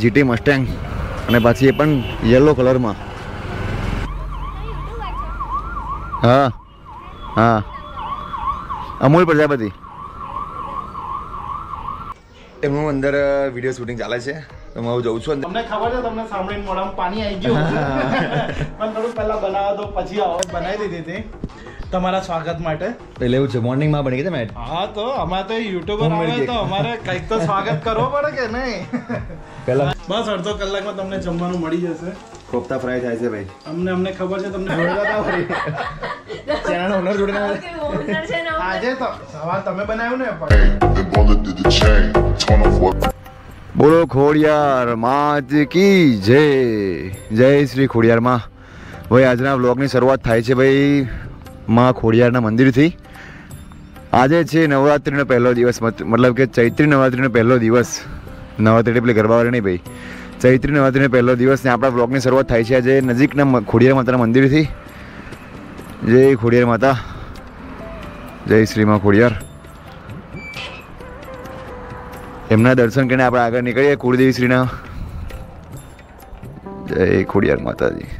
GT Mustang અને પાછી એ પણ યલો કલરમાં. હા હા, અમૂલ પ્રજાપતિ. એમનું અંદર વિડીયો શૂટિંગ ચાલે છે તો હું જઉં છું. તમને ખબર છે, તમને સાંભળીને મોઢામાં પાણી આવી ગયું પણ થોડું પહેલા બનાવો તો પછી આવો. બનાવી દીધી હતી તમારા સ્વાગત માટે. એટલે એવું છે, મોર્નિંગમાં બની ગઈ મેચ. હા, તો અમારે તો યુટ્યુબર આવે તો અમારે કંઈક તો સ્વાગત કરવો પડે કે નહીં. પહેલા બસ અડધો કલાકમાં તમને જમવાનું મળી જશે. કોફતા ફ્રાય થાય છે ભાઈ. અમને ખબર છે, તમને ચેનલનો ઓનર જોડે આજે તો સવાર તમે બનાવ્યું ને. બોલો ખોડિયાર માત કી જય. જય શ્રી ખોડિયાર માં. ભાઈ આજના વ્લોગની શરૂઆત થાય છે ભાઈ માં ખોડિયારના મંદિરથી. આજે છે નવરાત્રિનો પહેલો દિવસ, મતલબ કે ચૈત્રી નવરાત્રિનો પહેલો દિવસ. નવરાત્રી એટલે ગરબાવાળી નહીં ભાઈ, ચૈત્રી નવરાત્રિનો પહેલો દિવસ ને આપણા વ્લોગની શરૂઆત થાય છે આજે નજીકના ખોડિયાર માતાના મંદિરથી. જય ખોડિયાર માતા, જય શ્રી માં ખોડિયાર. એમના દર્શન કરીને આપણે આગળ નીકળીએ કુળદેવી શ્રીના. જય ખોડિયાર માતાજી.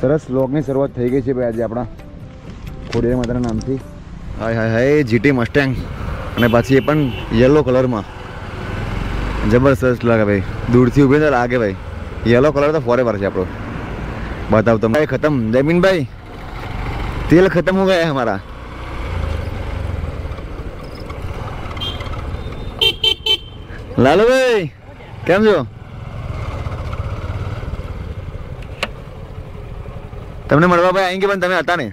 સરસ વ્લોગની શરૂઆત થઈ ગઈ છે ભાઈ આજે આપણા ખોડિયાર માતાના નામથી. હાય હાય હાય, જીટી મસ્ટેંગ અને પાછી એ પણ યલો કલરમાં. જબરદસ્ત લાગે ભાઈ, દૂરથી ઊભી તો લાગે ભાઈ. યલો કલર તો ફોરેવર છે આપણો. बताओ तुम भाई खत्म जमीन भाई तेल खत्म हो गया है हमारा। लालू भाई केम छो तमने मळवा भाई आएंगे पण तमे हता ने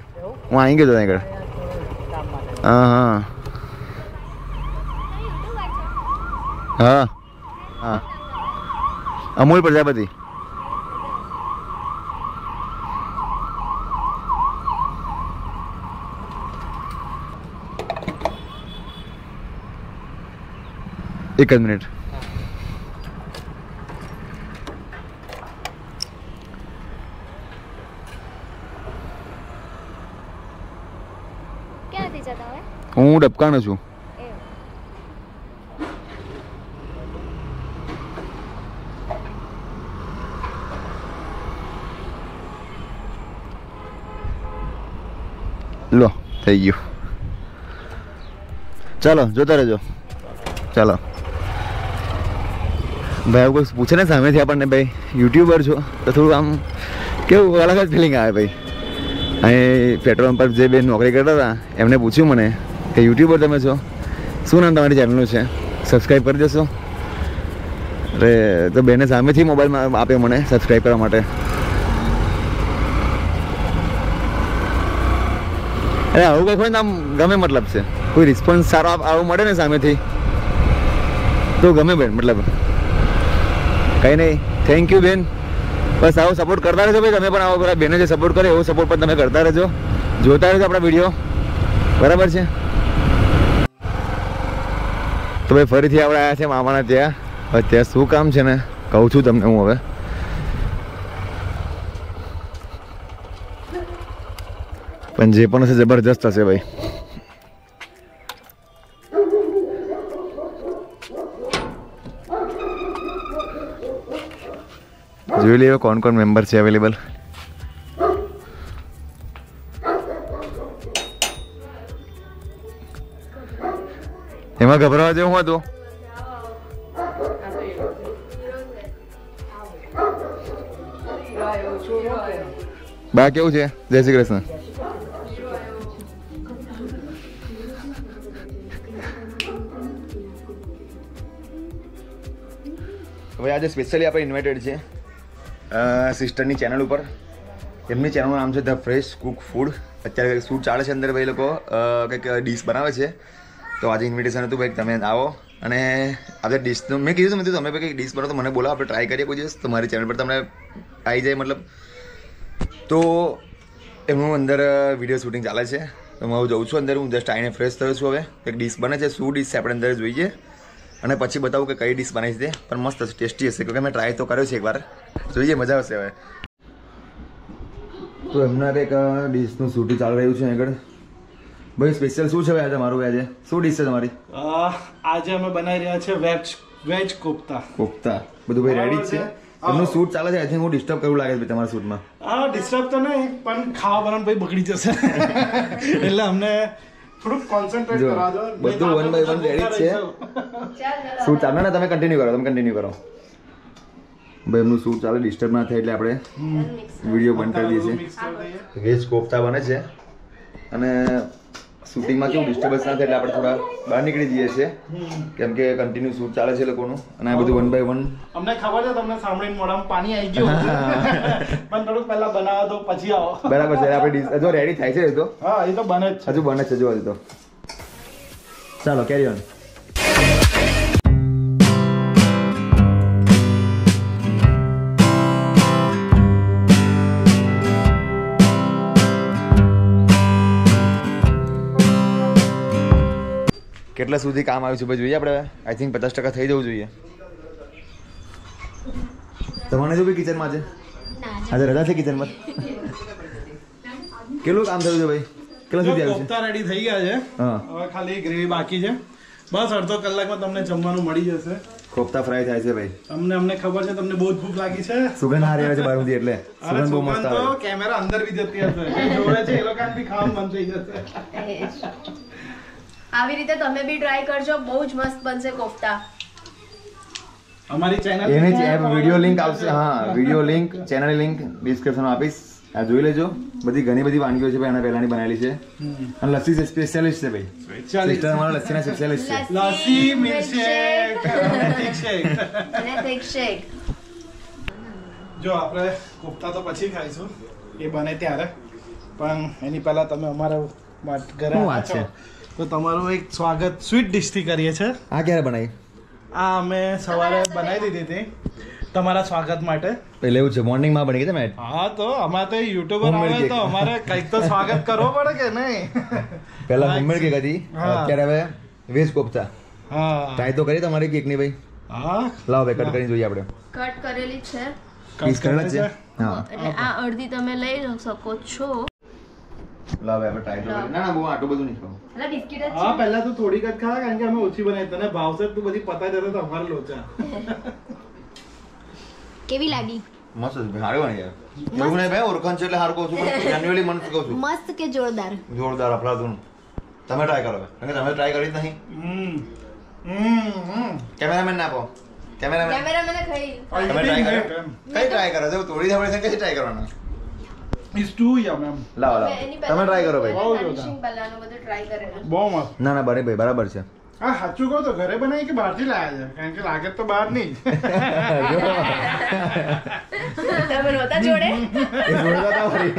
हूँ आएंगे तो ત્યાં આગળ। हाँ हाँ हाँ हाँ अमूल प्रजापति। एक मिनट हूँ डबकाणो छू। लो थई गयो चलो जोता रहो चलो भाई कुछ पूछे ने सामे थी अपन ने भाई यूट्यूबर छो तो थोड़ा आम केवुं अलग ज फीलिंग आए भाई। अहीं पेट्रोल पंप पर जे बेन नौकरी करता था एमने पूछ्यु मने कि यूट्यूबर तमे छो शुं नाम तमारी चेनलनुं छे सब्सक्राइब कर देशो। अरे तो बेने सामेथी मोबाइल में आप्यो मने सब्सक्राइब करवा माटे। अरे आवुं कंईक होय ने आम गमे मतलब छे कोई रिस्पोन्स सारो आवो मळे ने सामेथी तो गमे बेन मतलब कहीं नहीं थैंक यू बेन बस आओ सपोर्ट करता रहो भाई तमे पण आओ बराबर बेने जो सपोर्ट करे वो सपोर्ट पण तमे करता रहो जोता रहो अपना वीडियो बराबर है। तो भाई फरीथी आपणे आया छे मामाना त्यां त्यां शुं काम छे ने कहूं छुं तमने हूँ हवे। पण जे पण हशे जबरदस्त हशे भाई। જોઈ લે કોણ કોણ મેમ્બર છે અવેલેબલ। એમાં ગભરાવા જેવું હતું બા કેવું છે જય શ્રી કૃષ્ણ। હવે આજે સ્પેશિયલી આપણે ઇન્વાઇટેડ છે સિસ્ટરની ચેનલ ઉપર। એમની ચેનલનું નામ છે ધ ફ્રેશ કુક ફૂડ। અત્યારે શૂટ ચાલે છે અંદર ભાઈ લોકો કંઈક ડીશ બનાવે છે તો આજે ઇન્વિટેશન હતું ભાઈ તમે આવો અને આપણે ડીશનું મેં કીધું હતું તમે કંઈક ડીશ બનાવો તો મને બોલાવો આપણે ટ્રાય કરીએ કોઈ દિવસ તો મારી ચેનલ પર તમને આવી જાય મતલબ। તો એમનું અંદર વિડીયો શૂટિંગ ચાલે છે તો હું જઉં છું અંદર. હું જસ્ટ આવીને ફ્રેશ થયો છું. હવે એક ડીશ બને છે. શું ડીશ છે આપણે અંદર જોઈએ અને પછી બતાવું કે કઈ ડીશ બનાવી છે પણ મસ્ત હશે, ટેસ્ટી હશે. કેમકે મેં ટ્રાય તો કર્યો છે એકવાર, જોઈએ મજા આવશે. હવે તો એમના કંઈક ડીશનું શૂટિંગ ચાલી રહ્યું છે આગળ. ભાઈ સ્પેશિયલ શું છે ભાઈ આજે મારું? આજે શું ડીશ છે તમારી? આજે અમે બનાવી રહ્યા છે વેજ કોફતા. કોફતા બધું ભાઈ રેડી જ છે. એમનું શૂટ ચાલે છે. આઈ થિંક હું ડિસ્ટર્બ કરવું લાગે છે તમારા શૂટમાં. ડિસ્ટર્બ તો નહીં પણ ખાવા બનાવવાનું ભાઈ બગડી જશે એટલે અમને થોડુંક કોન્સન્ટ્રેટ કરવા દો. બધું વન બાય વન રેડી જ છે. શૂટ ચાલે ને, તમે કન્ટિન્યુ કરો. ભાઈ એમનું શૂટ ચાલે, ડિસ્ટર્બ ના થાય એટલે આપણે વિડીયો બંધ કરી દઈએ છીએ. વેજ કોફતા બને છે અને શૂટિંગમાં કેવું ડિસ્ટર્બન્સ ના થાય એટલે આપણે થોડા બહાર નીકળી જઈએ છીએ કેમ કે કન્ટિન્યુ શૂટ ચાલે છે લોકોનું અને આ બધું વન બાય વન. અમને ખબર છે તમને સાંભળીને મોઢામાં પાણી આવી ગયું પણ થોડુંક પહેલા બનાવવા દો પછી આવો. બરાબર છે. આપણે હજુ રેડી થાય છે તો? હા એ તો બને જ છે. હજુ બને છે હજુ તો. ચાલો કેરી ઓન. કેટલા સુધી કામ આવ્યું છે ભાઈ જોઈએ આપણે. આઈ થિંક 50% થઈ જવું જોઈએ. તમારે જો ભાઈ કિચનમાં છે આજે રજા છે કિચનમાં? કેટલું કામ થયું છે ભાઈ? કેટલા સુધી આવ્યું છે? કોફતા રેડી થઈ ગયા છે. હવે ખાલી ગ્રેવી બાકી છે. બસ અડધો કલાકમાં તમને જમવાનું મળી જશે. કોફતા ફ્રાય થાય છે ભાઈ. અમને ખબર છે તમને બહુ જ ભૂખ લાગી છે. સુગંધ હારી આવે છે બહાર સુધી એટલે સુગંધ બહુ મસ્ત આવે. તો કેમેરા અંદર બી જતી હશે જોવે છે એ લોકોને બી ખાવાનું મન થઈ જશે. આવી રીતે તમે બી ટ્રાય કરજો, બહુ જ મસ્ત બનશે કોફતા. અમારી ચેનલ એની વિડિયો લિંક આવશે. હા વિડિયો લિંક, ચેનલ લિંક ડિસ્ક્રિપ્શનમાં આપીશ. આ જોઈ લેજો. ઘણી બધી વાનગીઓ છે ભાઈ આના પહેલાની બનાવેલી છે અને લસ્સી સ્પેશિયાલિસ્ટ છે ભાઈ. સિસ્ટર અમારો લસ્સીના સ્પેશિયાલિસ્ટ છે. લસ્સી, મિલ્કશેક અને થિક શેક. જો આપણે કોફતા તો પછી ખાઈશું એ બને ત્યારે, પણ એની પહેલા તમે અમારા ઘરે વાત છે તો તમારું એક સ્વાગત સ્વીટ ડિશથી કરીએ છીએ. આ ક્યારે બનાવી? આ અમે સવારે બનાવી દીધી હતી તમારા સ્વાગત માટે. પહેલે એવું છે મોર્નિંગમાં બની ગઈ તમે? હા તો અમારે તો યુટ્યુબર આવે તો અમારે કંઈક તો સ્વાગત કરવો પડે કે નહીં. પહેલા હોમમેડ કેક હતી, અત્યારે હવે વેજ કોફતા. હા ટ્રાય તો કરી તમારી કેક ની ભાઈ? હા લાવો ભાઈ કટ કરીને જોઈએ આપણે. કટ કરેલી છે. પીસ કરેલા છે? હા એટલે આ અડધી તમે લઈ શકો છો. લાવો આપણે ટ્રાય તો કરી. ના બહુ આટલું બધું નહીં ખાવું. એટલે બિસ્કિટ જ હા પહેલા તું થોડીક જ ખા કારણ કે અમે ઓછી બનાવી. તને ભાવશે તું બધી પતાઈ દેતો તો અમારે લોચા. કેવી લાગી? મસ્ત છે હારું બની યાર. એવું નહીં ભાઈ ઓળખાણ છે એટલે હારું કહું છું પણ જેન્યુઅલી મન કહું છું. મસ્ત કે જોરદાર? જોરદાર અફલાતુન. તમે ટ્રાય કરો કારણ કે તમે ટ્રાય કરી જ નહીં. કેમેરામેન ના આપો. કેમેરામેન ખાઈ તમે ટ્રાય કરો. કઈ ટ્રાય કરો છો? થોડી ખબર છે કઈ ટ્રાય કરવાના? ઇઝ ટુ યમ એમ. લાવો તમે ટ્રાય કરો ભાઈ. બહુ જોરદાર. પહેલાનું બધું ટ્રાય કરેલું. બહુ મસ્ત. ના ના બરાબર ભાઈ બરાબર છે. હા સાચું કહો તો ઘરે બનાવી કે બહારથી લાયા છે? કારણ કે લાગે તો બહાર નહીં. તમે નહોતા જોડે? એ જોડતા હતા મારી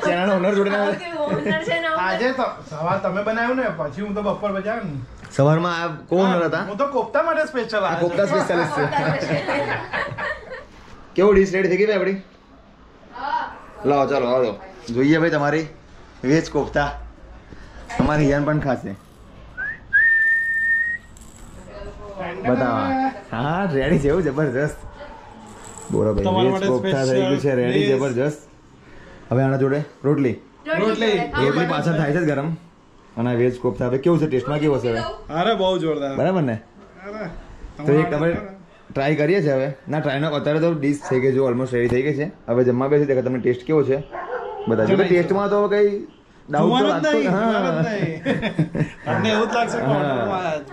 ચેનલ ઓનર જોડે ના. ઓનર છે ને આજે તો સવાર તમે બનાવ્યું ને પછી હું તો બપોર બજાવ ને સવારમાં આ કોણ હતા? હું તો કોફતા માટે સ્પેશિયલ આ કોફતા સ્પેશિયાલિસ્ટ છે. કેવું ડીશ રેડી થઈ ગઈ ભાઈ આપણી? લાવો ચાલો હાલો જોઈએ ભાઈ તમારી વેજ કોફતા. અમારી હિયાન પણ ખાશે. બતાવો. હા રેડી છે એવું જબરજસ્ત. બોલો ભાઈ વેજ કોફતા થઈ ગયું છે રેડી જબરજસ્ત. હવે આના જોડે રોટલી. રોટલી પાછળ થાય છે ગરમ અને વેજ કોફતા હવે કેવું છે ટેસ્ટમાં કેવું હશે હવે? અરે બહુ જોરદાર. બરાબર ને? તો એક તમે ટ્રાય કરીએ છીએ હવે. ના ટ્રાય નો અત્યારે તો ડીશ થઈ ગઈ છે ઓલમોસ્ટ રેડી થઈ ગઈ છે. હવે જમવા બેસી દેખા તમને ટેસ્ટ કેવો છે બધા. જો ટેસ્ટમાં તો કઈ ડાઉટ તો લાગતો તમને એવું જ લાગશે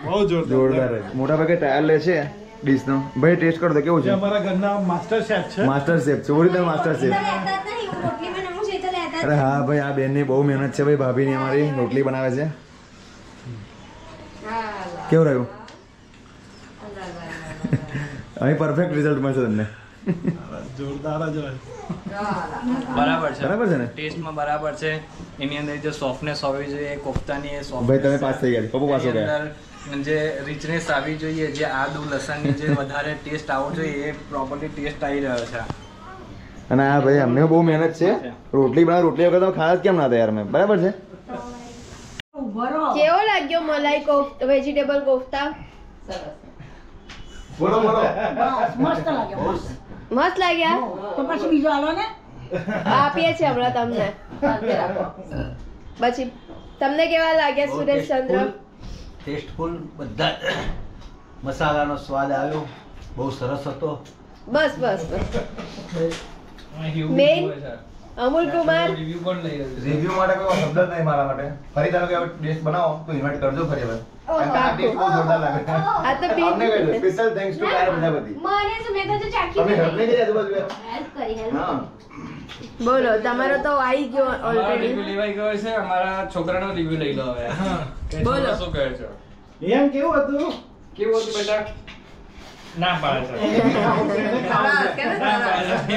બહુ જોરદાર. મોટા ભાગે ટ્રાયલ લે છે ડીશ નો. ભાઈ ટેસ્ટ કરો તો કેવું છે? અમારા ઘરના માસ્ટર શેફ છે. માસ્ટર શેફ છે ઓરિજિનલ માસ્ટર શેફ. અરે હા ભાઈ આ બેન ની બહુ મહેનત છે ભાઈ. ભાભી ની અમારી રોટલી બનાવે છે. કેવું રહ્યું? અહીં પરફેક્ટ રિઝલ્ટ મળશે તમને. જોરદાર જ હોય. બરાબર છે બરાબર છે ને? ટેસ્ટમાં બરાબર છે. એની અંદર જે સોફ્ટનેસ હોવી જોઈએ કોફતાની એ ભાઈ તમે પાસ થઈ ગયા. પપ્પુ પાસ હો ગયા. જે રિચનેસ આવી જોઈએ, જે આદુ લસણની જે વધારે ટેસ્ટ આવવો જોઈએ એ પ્રોપરલી ટેસ્ટ આવી રહ્યો છે. અને આ ભાઈ અમને બહુ મહેનત છે. રોટલી બનાવ, રોટલી વગર તો ખાસ કેમ ના થાય યાર મેં, બરાબર છે? કેવો લાગ્યો મલાઈ કોફતા, વેજીટેબલ કોફતા? બોલો બોલો. મસ્ત લાગ્યો મસ્ત. મસ્ત લાગ્યા? તો પછી બીજો આલો ને. આપીએ છીએ હમણાં તમને. પછી તમને કેવા લાગ્યા સુરેશચંદ્ર? ટેસ્ટફુલ, બધા મસાલાનો સ્વાદ આવ્યો, બહુ સરસ હતો. બસ બસ બસ. મેન અમૂલ કુમાર રિવ્યુ પણ લઈ રહ્યો રિવ્યુ માટે કોઈ શબ્દ જ નહીં મારા માટે. ફરી તારો કે ડિશ બનાવો તો ઇન્વાઇટ કરજો ફરી હવે. કારણ કે આ ડિશ બહુ જોરદાર લાગે. આ તો પી અમને કહી દો સ્પેશિયલ થેન્ક્સ ટુ કાયા પ્રજાપતિ. મને શું મેં તો ચાખી તમે હેલ્પ નહીં કરી આજુબાજુ યાર. હેલ્પ કરી હેલ્પ હા. બોલો, તમારો તો આવી ગયો રિવ્યુ ઓલરેડી. લેવાઈ ગયો છે. અમારા છોકરાનો રિવ્યુ લઈ લો હવે. બોલો. શું કહે છો? એમ કેવું હતું? કેવું હતું બેટા? ના પાડે છે.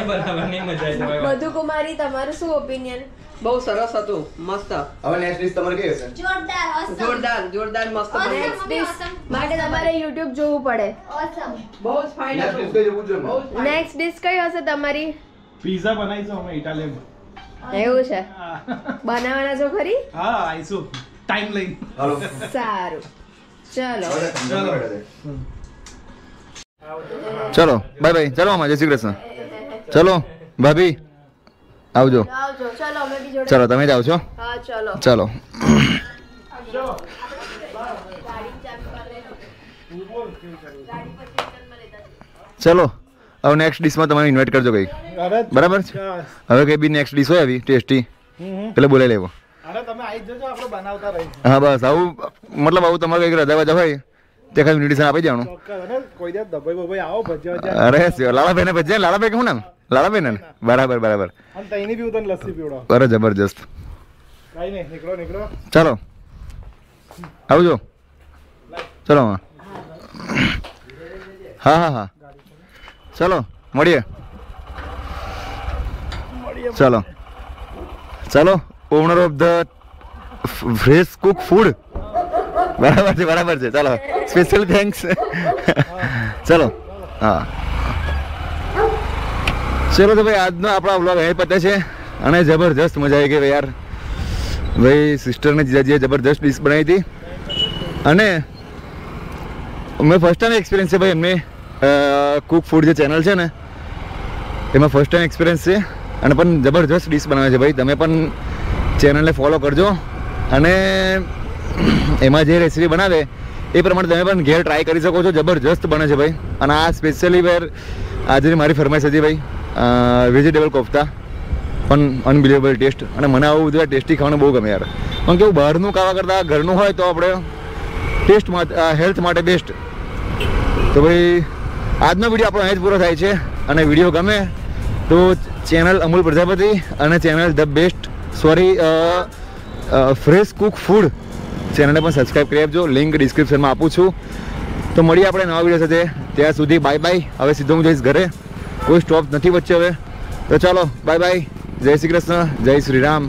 બરાબર નહીં, મજા આવી જાય. મધુ કુમારી, તમારું શું ઓપિનિયન? બહુ સરસ હતું, મસ્ત, હવે નેક્સ્ટ ડિશ તમારે કઈ હશે? જોરદાર awesome જોરદાર મસ્ત બન્યું. નેક્સ્ટ ડિશ માટે તમારે યુટ્યુબ જોવું પડે. awesome બહુ જ ફાઇન નેક્સ્ટ હતું. ડિશ કઈ જવું જોઈએ? નેક્સ્ટ ડિશ કઈ હશે તમારી? પિઝા બનાવીશું અમે ઇટાલિયન. એવું છે? બનાવવાના છો ખરી? હા આવીશું ટાઈમ લઈને. હાલો. સારું, ચલો. ચલો બાય બાય. ચલો આમાં જય શ્રી કૃષ્ણ. ચલો ભાભી આવજો. આવજો. ચલો, અમે બી જોડે. ચલો તમે જ આવશો. હા, ચલો. ચલો. ચલો હવે નેક્સ્ટ ડિશમાં તમારે ઇન્વાઇટ કરજો કઈ. અરે બરાબર છે? હવે કઈ બી નેક્સ્ટ ડિશ હોય આવી ટેસ્ટી એટલે બોલાવી લેવો. અરે તમે આવી જજો, આપણે બનાવતા રહીશું. હા બસ આવું, મતલબ આવું તમારે કઈક રજા વજા હોય તે ખાલી ઇન્વિટેશન આપી દેવાનું. ચોક્કસ. અને કોઈ દિવસ દબાઈ બબાઈ આવો ભજીયા અરે લાલાભાઈ ને ભજ્યા, લાલાભાઈ કે શું નામ? લાલાભાઈ ને? બરાબર બરાબર. અને તઈની બી હું તને લસ્સી પીવડાવ. અરે જબરજસ્ત. કઈ નહીં, નીકળો. ચાલો આવજો. ચલો હા હા હા ચલો મળીએ. ચલો ચલો honour of the fresh Cook food. બરાબર છે. ચાલો સ્પેશિયલ થેન્ક્સ. ચલો હા ચલો તો ભાઈ આજનો આપણો વ્લોગ અહીં પતે છે. અને જબરજસ્ત મજા આવી ગઈ યાર. ભાઈ સિસ્ટરને જીજાજીએ જબરજસ્ત ડિશ બનાવી હતી. અને મેં ફર્સ્ટ ટાઈમ એક્સપિરિયન્સ છે ભાઈ એમને કુક ફૂડ જે ચેનલ છે ને એમાં ફર્સ્ટ ટાઈમ એક્સપિરિયન્સ છે. અને પણ જબરજસ્ત ડિશ બનાવે છે ભાઈ. તમે પણ ચેનલને ફોલો કરજો. અને એમાં જે રેસીપી બનાવે એ પ્રમાણે તમે પણ ઘેર ટ્રાય કરી શકો છો. જબરજસ્ત બને છે ભાઈ. અને આ સ્પેશિયલી વેર આજે મારી ફરમાઈશ હતી ભાઈ વેજીટેબલ કોફતા. પણ અનબિલિવેબલ ટેસ્ટ. અને મને આવું બધું ટેસ્ટી ખાવાનું બહુ ગમે યાર. પણ કેવું બહારનું ખાવા કરતાં ઘરનું હોય તો આપણે ટેસ્ટ હેલ્થ માટે બેસ્ટ. તો ભાઈ આજનો વિડીયો આપણો અહીં જ પૂરો થાય છે. અને વિડીયો ગમે તો ચેનલ અમૂલ પ્રજાપતિ અને channel the best fresh Cook food ચેનલને પણ સબસ્ક્રાઈબ કરી આપજો. લિંક ડિસ્ક્રિપ્શનમાં આપું છું. તો મળીએ આપણે નવા વિડીયો સાથે. ત્યાં સુધી બાય બાય. હવે સીધો હું જઈશ ઘરે, કોઈ સ્ટોપ નથી વચ્ચે હવે. તો ચાલો બાય બાય. જય શ્રી કૃષ્ણ, જય શ્રી રામ.